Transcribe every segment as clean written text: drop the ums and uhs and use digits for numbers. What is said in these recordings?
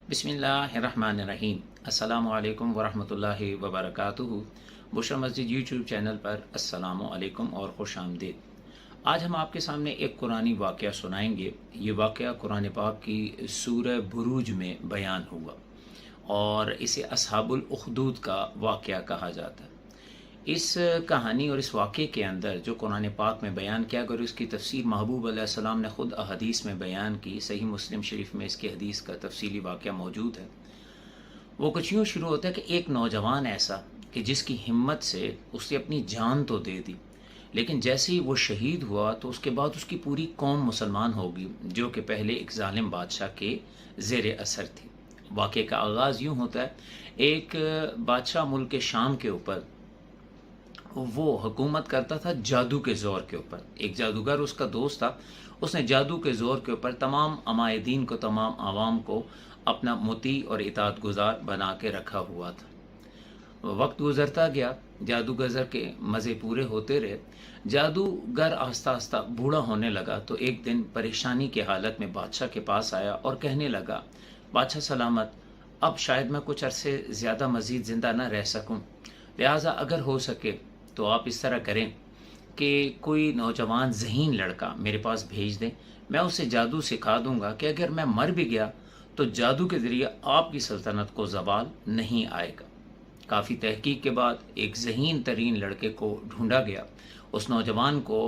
बिस्मिल्लाहिर्रहमानिर्रहीम। अस्सलामु अलैकुम वरहमतुल्लाहि वबरकातुहू। बुशरा मस्जिद यूट्यूब चैनल पर अस्सलामु अलैकुम और खुश आमदीद। आज हम आपके सामने एक कुरानी वाक़या सुनाएंगे। ये वाक़या कुरान पाक की सूरह बुरूज में बयान हुआ और इसे असहाबुल उखदूद का वाक़या कहा जाता है। इस कहानी और इस वाक़े के अंदर जो कुरान पाक में बयान किया गया, उसकी तफसीर महबूब अलैहिस्सलाम ने ख़ुद अहदीस में बयान की। सही मुस्लिम शरीफ में इसकी हदीस का तफसीली वाक़या मौजूद है। वो कुछ यूँ शुरू होता है कि एक नौजवान ऐसा कि जिसकी हिम्मत से उसने अपनी जान तो दे दी, लेकिन जैसे ही वो शहीद हुआ तो उसके बाद उसकी पूरी कौम मुसलमान होगी, जो कि पहले एक जालिम बादशाह के ज़ेर असर थी। वाक़े का आगाज़ यूँ होता है, एक बादशाह मुल्क शाम के ऊपर वो हुकूमत करता था जादू के ज़ोर के ऊपर। एक जादूगर उसका दोस्त था, उसने जादू के ज़ोर के ऊपर तमाम अमायदीन को, तमाम आवाम को अपना मुती और इताअत गुज़ार बना के रखा हुआ था। वक्त गुज़रता गया, जादूगर के मज़े पूरे होते रहे। जादूगर आस्ता आस्ता बूढ़ा होने लगा तो एक दिन परेशानी की हालत में बादशाह के पास आया और कहने लगा, बादशाह सलामत, अब शायद मैं कुछ अरसे ज़्यादा मज़ीद ज़िंदा न रह सकूं, लिहाजा अगर हो सके तो आप इस तरह करें कि कोई नौजवान ज़हीन लड़का मेरे पास भेज दें। मैं उसे जादू सिखा दूंगा कि अगर मैं मर भी गया तो जादू के ज़रिए आपकी सल्तनत को ज़वाल नहीं आएगा। काफ़ी तहकीक के बाद एक ज़हीन तरीन लड़के को ढूंढा गया। उस नौजवान को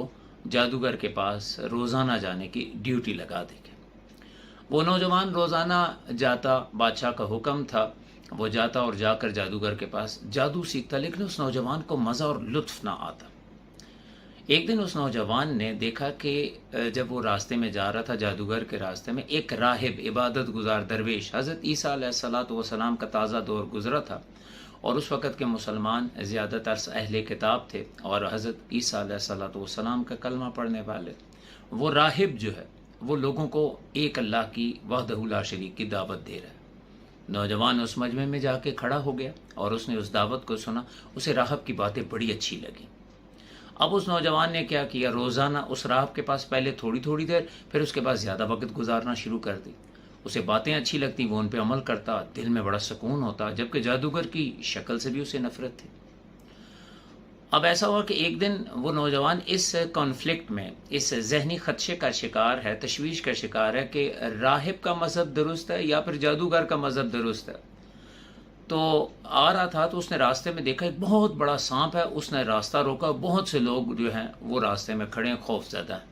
जादूगर के पास रोज़ाना जाने की ड्यूटी लगा दी गई। वो नौजवान रोज़ाना जाता, बादशाह का हुक्म था, वो जाता और जाकर जादूगर के पास जादू सीखता, लेकिन उस नौजवान को मज़ा और लुत्फ़ ना आता। एक दिन उस नौजवान ने देखा कि जब वो रास्ते में जा रहा था, जादूगर के रास्ते में एक राहिब, इबादत गुजार दरवेश, हज़रत ईसा अलैहिस्सलातु वस्सलाम का ताज़ा दौर गुज़रा था और उस वक़्त के मुसलमान ज़्यादातर अहले किताब थे और हज़रत ईसा अलैहिस्सलातु वस्सलाम का कलमा पढ़ने वाले। वो राहिब जो है वो लोगों को एक अल्लाह की वहदहू ला शरीक की दावत दे रहा है। नौजवान उस मजमे में जाके खड़ा हो गया और उसने उस दावत को सुना। उसे राहब की बातें बड़ी अच्छी लगी। अब उस नौजवान ने क्या किया, रोज़ाना उस राहब के पास पहले थोड़ी थोड़ी देर, फिर उसके पास ज़्यादा वक्त गुजारना शुरू कर दी। उसे बातें अच्छी लगती, वो उन पर अमल करता, दिल में बड़ा सुकून होता, जबकि जादूगर की शक्ल से भी उसे नफरत थी। अब ऐसा हुआ कि एक दिन वो नौजवान इस कॉन्फ्लिक्ट में, इस जहनी खदशे का शिकार है, तशवीश का शिकार है कि राहिब का मज़हब दुरुस्त है या फिर जादूगर का मज़हब दुरुस्त है। तो आ रहा था तो उसने रास्ते में देखा एक बहुत बड़ा सांप है। उसने रास्ता रोका, बहुत से लोग जो हैं वो रास्ते में खड़े हैं, खौफज़दा हैं।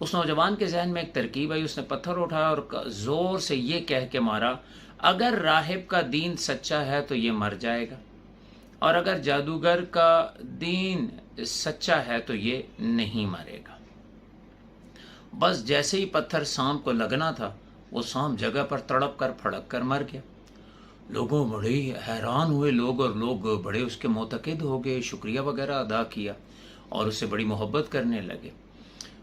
उस नौजवान के जहन में एक तरकीब आई, उसने पत्थर उठाया और ज़ोर से ये कह के मारा, अगर राहिब का दीन सच्चा है तो ये मर जाएगा, और अगर जादूगर का दीन सच्चा है तो ये नहीं मरेगा। बस जैसे ही पत्थर सांप को लगना था, वो सांप जगह पर तड़प कर फड़क कर मर गया। लोगों बड़े हैरान हुए लोग, और लोग बड़े उसके मोतक़िद हो गए, शुक्रिया वगैरह अदा किया और उससे बड़ी मोहब्बत करने लगे।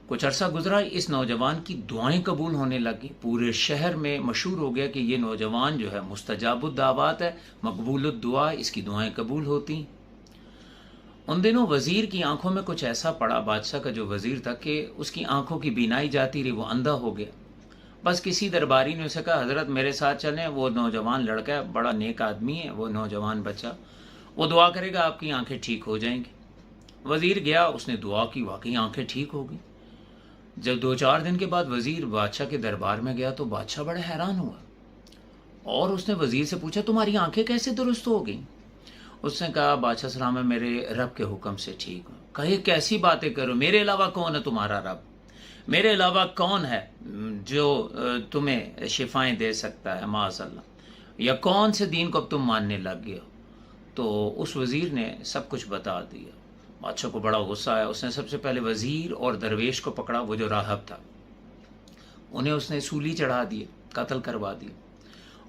कुछ अरसा गुजरा, इस नौजवान की दुआएं कबूल होने लगी। पूरे शहर में मशहूर हो गया कि ये नौजवान जो है मुस्तजाबुद दावात है, मकबूलुद दुआ, इसकी दुआएं कबूल होती। उन दिनों वज़ीर की आंखों में कुछ ऐसा पड़ा, बादशाह का जो वज़ीर था, कि उसकी आंखों की बीनाई जाती रही, वो अंधा हो गया। बस किसी दरबारी ने उसे कहा, हज़रत मेरे साथ चलें, वो नौजवान लड़का है, बड़ा नेक आदमी है, वो नौजवान बच्चा, वो दुआ करेगा, आपकी आंखें ठीक हो जाएंगी। वज़ीर गया, उसने दुआ की, वाकई आंखें ठीक हो गई। जब 2-4 दिन के बाद वज़ीर बादशाह के दरबार में गया तो बादशाह बड़ा हैरान हुआ और उसने वज़ीर से पूछा, तुम्हारी आंखें कैसे दुरुस्त हो गई? उसने कहा, बादशाह सलाम है, मेरे रब के हुक्म से ठीक हूँ। कहा, ये कैसी बातें करो, मेरे अलावा कौन है तुम्हारा रब? मेरे अलावा कौन है जो तुम्हें शिफाएं दे सकता है, माज़अल्लाह? या कौन से दीन को अब तुम मानने लग गए हो? तो उस वज़ीर ने सब कुछ बता दिया। बादशाह को बड़ा गुस्सा आया। उसने सबसे पहले वज़ीर और दरवेश को पकड़ा, वो जो राहब था, उन्हें उसने सूली चढ़ा दिए, कत्ल करवा दिए।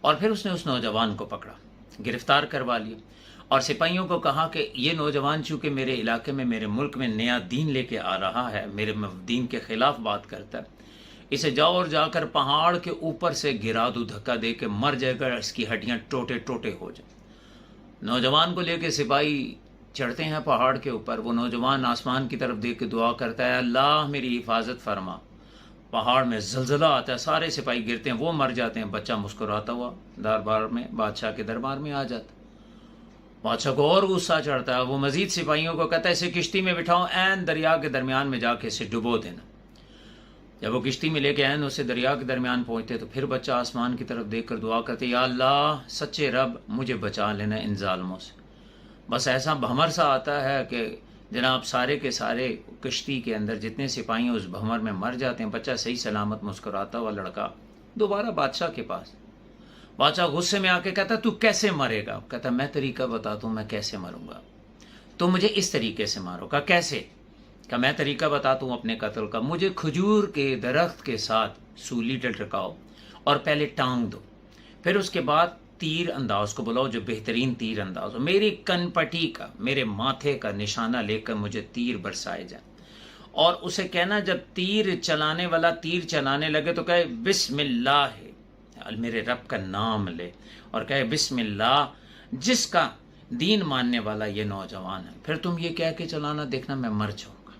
और फिर उसने उस नौजवान को पकड़ा, गिरफ्तार करवा लिया और सिपाहियों को कहा कि ये नौजवान चूँकि मेरे इलाके में, मेरे मुल्क में नया दीन लेके आ रहा है, मेरे दीन के ख़िलाफ़ बात करता है, इसे जाओ और जाकर पहाड़ के ऊपर से गिरा दो, धक्का दे के मर जाएगा, इसकी हड्डियाँ टोटे टोटे हो जाए। नौजवान को लेके सिपाही चढ़ते हैं पहाड़ के ऊपर। वो नौजवान आसमान की तरफ देख के दुआ करता है, अल्लाह मेरी हिफाजत फरमा। पहाड़ में जलजला आता है, सारे सिपाही गिरते हैं, वो मर जाते हैं, बच्चा मुस्कुराता हुआ दरबार में, बादशाह के दरबार में आ जाता। बादशाह को और गुस्सा चढ़ता है, वो मजीद सिपाहियों को कहता है इसे किश्ती में बिठाओ, ऐन दरिया के दरमियान में जाके इसे डुबो देना। जब वो किश्ती में लेके ऐन उसे दरिया के दरमियान पहुंचते तो फिर बच्चा आसमान की तरफ देखकर दुआ करते, या अल्लाह सच्चे रब मुझे बचा लेना इन जालिमों से। बस ऐसा भंवर सा आता है कि जनाब सारे के सारे कश्ती के अंदर जितने सिपाही उस भंवर में मर जाते हैं। बच्चा सही सलामत मुस्कुराता हुआ लड़का दोबारा बादशाह के पास। बादशाह गुस्से में आके कहता तू कैसे मरेगा? कहता मैं तरीका बताता हूँ मैं कैसे मरूंगा, तो मुझे इस तरीके से मारो। कहा कैसे? कहा मैं तरीका बताता हूँ अपने कत्ल का। मुझे खजूर के दरख्त के साथ सूली लटकाओ और पहले टांग दो, फिर उसके बाद तीर अंदाज को बुलाओ जो बेहतरीन तीर अंदाज हो, मेरी कनपटी का मेरे माथे का निशाना लेकर मुझे तीर बरसाए जाए, और उसे कहना जब तीर चलाने वाला तीर चलाने लगे तो कहे बिस्मिल्लाह, मेरे रब का नाम ले, और कहे बिस्मिल्लाह जिसका दीन मानने वाला ये नौजवान है। फिर तुम ये कह के चलाना, देखना मैं मर जाऊंगा।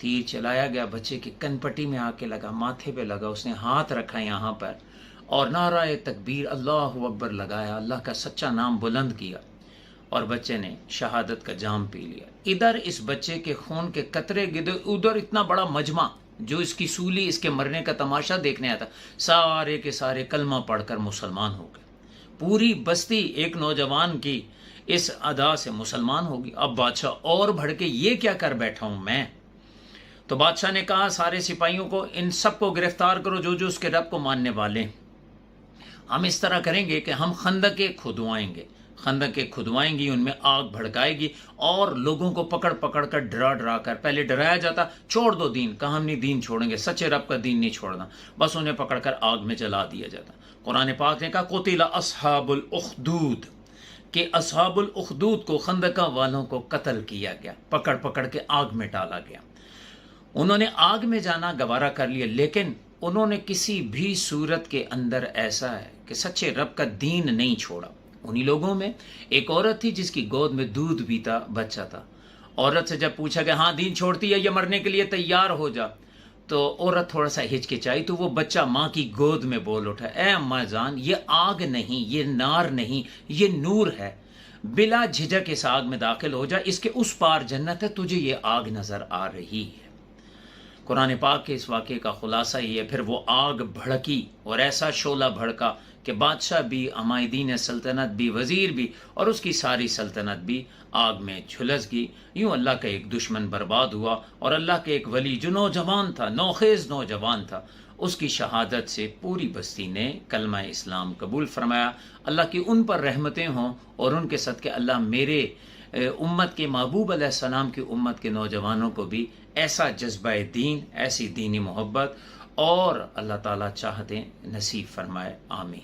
तीर चलाया गया, बच्चे की कनपटी में आके लगा, माथे पे लगा, उसने हाथ रखा यहाँ पर और नाराए तकबीर अल्लाहु अकबर लगाया, अल्लाह का सच्चा नाम बुलंद किया, और बच्चे ने शहादत का जाम पी लिया। इधर इस बच्चे के खून के कतरे गिरे, उधर इतना बड़ा मजमा जो इसकी सूली इसके मरने का तमाशा देखने आता, सारे के सारे कलमा पढ़कर मुसलमान हो गए। पूरी बस्ती एक नौजवान की इस अदा से मुसलमान होगी। अब बादशाह और भड़ के ये क्या कर बैठा हूं मैं? तो बादशाह ने कहा सारे सिपाहियों को, इन सबको गिरफ्तार करो जो जो उसके रब को मानने वाले। हम इस तरह करेंगे कि हम खंदकें खुदवाएंगे, खंदकें खुदवाएंगी, उनमें आग भड़काएगी और लोगों को पकड़ पकड़ कर डरा डरा कर, पहले डराया जाता छोड़ दो दीन, कहा हम नहीं दीन छोड़ेंगे, सच्चे रब का दीन नहीं छोड़ना, बस उन्हें पकड़ कर आग में जला दिया जाता। कुरान पाक ने कहा कुतिला अस्हाबुल उखदूद, कि अस्हाबुल उखदूद को, खंदका वालों को कत्ल किया गया, पकड़ पकड़ के आग में डाला गया। उन्होंने आग में जाना गवारा कर लिया, लेकिन उन्होंने किसी भी सूरत के अंदर ऐसा है कि सच्चे रब का दीन नहीं छोड़ा। उन्हीं लोगों में एक औरत थी जिसकी गोद में दूध पीता बच्चा था। औरत से जब पूछा गया हाँ दीन छोड़ती है या मरने के लिए तैयार हो जा, तो औरत थोड़ा सा हिचकिचाई, तो वो बच्चा माँ की गोद में बोल उठा, ए अम्मा जान ये आग नहीं, ये नार नहीं, ये नूर है, बिला झिझक इस आग में दाखिल हो जा, इसके उस पार जन्नत है, तुझे ये आग नजर आ रही है। कुरान पाक के इस वाक़े का खुलासा ये है। फिर वो आग भड़की और ऐसा शोला भड़का कि बादशाह भी, अमायदीन सल्तनत भी, वज़ीर भी और उसकी सारी सल्तनत भी आग में झुलस गई। यूँ अल्लाह का एक दुश्मन बर्बाद हुआ और अल्लाह के एक वली जो नौजवान था, नौखेज़ नौजवान था, उसकी शहादत से पूरी बस्ती ने कलमा इस्लाम कबूल फरमाया। अल्लाह की उन पर रहमतें हों और उनके सदक़े अल्लाह मेरे उम्मत के महबूब अलैहिस्सलाम की उम्मत के नौजवानों को भी ऐसा जज्बा दीन, ऐसी दीनी मोहब्बत और अल्लाह ताला चाहते नसीब फरमाए। आमीन।